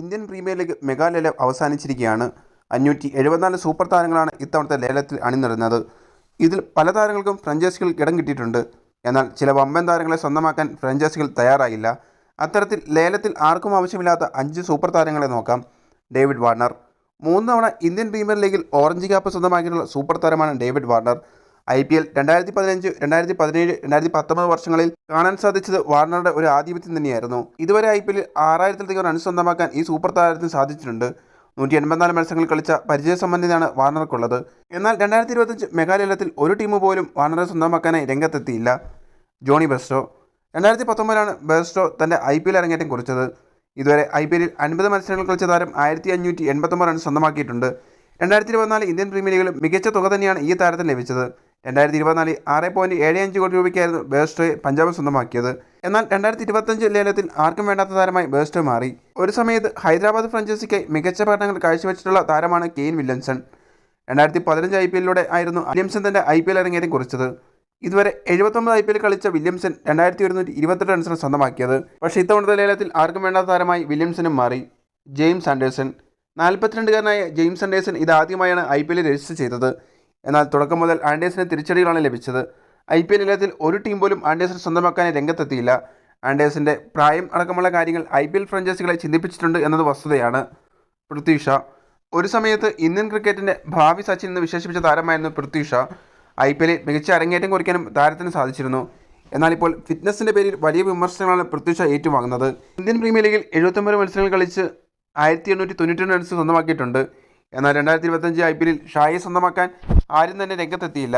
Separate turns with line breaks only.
Indian premier league mega ലേലം അവസാനിച്ചിരിക്കുകയാണ്. 574 super താരങ്ങളാണ് ഇത്തവണത്തെ ലേലത്തിൽ അണിനിരന്നത്. ഇതിൽ പല താരങ്ങൾക്കും ഫ്രാഞ്ചൈസികൾ ഇടം കിട്ടിയിട്ടുണ്ട്. എന്നാൽ ചില വമ്പൻ താരങ്ങളെ സ്വന്തമാക്കാൻ ഫ്രാഞ്ചൈസികൾ തയ്യാറായില്ല. അത്തരത്തിൽ ലേലത്തിൽ ആർക്കും ആവശ്യമില്ലാത്ത 5 സൂപ്പർ താരങ്ങളെ നോക്കാം. ഡേവിഡ് വാർണർ 3 തവണ ഇന്ത്യൻ പ്രീമിയർ ലീഗിൽ ഓറഞ്ച് ക്യാപ്പ് സ്വന്തമാക്കിയിട്ടുള്ള സൂപ്പർ താരമാണ് ഡേവിഡ് വാർണർ. IPL 2015, 2017, 2019 വർഷങ്ങളിൽ കാണാൻ സാധിച്ചത് വാർണറുടെ ഒരു ആധിപത്യം തന്നെയായിരുന്നു. ഇതുവരെ IPL 6000-ലധികം റൺസ് സ്വന്തമാക്കാൻ ഈ സൂപ്പർ താരത്തിന് സാധിച്ചിട്ടുണ്ട്. 184 മത്സരങ്ങൾ കളിച്ച പരിചയസമ്പന്നതയാണ് വാർണർക്കുള്ളത്. എന്നാൽ 2025 മെഗാ ലേലത്തിൽ ഒരു ടീം പോലും വാർണറെ സ്വന്തമാക്കാനായി രംഗത്തെത്തിയില്ല. ജോണി ബെയർസ്റ്റോ 2019 ബെയർസ്റ്റോ തൻ്റെ IPL അരങ്ങേറ്റം കുറിച്ചത്. ഇതുവരെ IPL 50 മത്സരങ്ങൾ കളിച്ച താരം 1589 റൺസ് സ്വന്തമാക്കിയിട്ടുണ്ട്. 2024 ഇന്ത്യൻ പ്രീമിയർ ലീഗിൽ മികച്ച തുക തന്നെയാണ് ഈ താരത്തിന് ലഭിച്ചത്. 2024 6.75 കോടി രൂപയ്ക്കായിരുന്നു ബെയർസ്റ്റോയെ പഞ്ചാബ് സ്വന്തമാക്കിയത്. എന്നാൽ 2025 ലേലത്തിൽ ആർക്കും വേണ്ടാത്ത താരമായി ബെയർസ്റ്റോ മാറി. ഒരു സമയത്ത് ഹൈദരാബാദ് ഫ്രാഞ്ചൈസിക്കായി മികച്ച പഠനങ്ങൾ കാഴ്ചവെച്ചിട്ടുള്ള താരമാണ് കെയ്ൻ വില്യംസൺ. 2015 IPL ആയിരുന്നു വില്യംസൺ തൻ്റെ IPL അരങ്ങേറ്റം കുറിച്ചത്. ഇതുവരെ 79 IPL കളിച്ച വില്യംസൺ 2128 റൺസിന് സ്വന്തമാക്കിയത്. പക്ഷേ ഇത്തവണത്തെ ലേലത്തിൽ ആർക്കും വേണ്ടാത്ത താരമായി വില്യംസനും മാറി. ജെയിംസ് ആൻഡേഴ്സൺ 42-കാരനായ ജെയിംസ് ആൻഡേഴ്സൺ ഇതാദ്യമായാണ് IPL രജിസ്റ്റർ ചെയ്തത്. എന്നാൽ തുടക്കം മുതൽ ആൻഡേഴ്സന് തിരിച്ചടികളാണ് ലഭിച്ചത്. IPL ലേലത്തിൽ ഒരു ടീം പോലും ആൻഡേഴ്സൺ സ്വന്തമാക്കാനായി രംഗത്തെത്തിയില്ല. ആൻഡേഴ്സൻ്റെ പ്രായം അടക്കമുള്ള കാര്യങ്ങൾ IPL ഫ്രാഞ്ചൈസികളെ ചിന്തിപ്പിച്ചിട്ടുണ്ട് എന്നത് വസ്തുതയാണ്. പൃഥ്വി ഷാ ഒരു സമയത്ത് ഇന്ത്യൻ ക്രിക്കറ്റിൻ്റെ ഭാവി സച്ചിൻ എന്ന് വിശേഷിപ്പിച്ച താരമായിരുന്നു പൃഥ്വി ഷാ. IPL മികച്ച അരങ്ങേറ്റം കുറിക്കാനും താരത്തിന് സാധിച്ചിരുന്നു. എന്നാൽ ഇപ്പോൾ ഫിറ്റ്നസിൻ്റെ പേരിൽ വലിയ വിമർശനങ്ങളാണ് പൃഥ്വി ഷാ ഏറ്റുവാങ്ങുന്നത്. ഇന്ത്യൻ പ്രീമിയർ ലീഗിൽ 79 മത്സരങ്ങൾ കളിച്ച് 1892 റൺസ് സ്വന്തമാക്കിയിട്ടുണ്ട്. എന്നാൽ 2025 IPL ഷായെ സ്വന്തമാക്കാൻ ആരും തന്നെ രംഗത്തെത്തിയില്ല.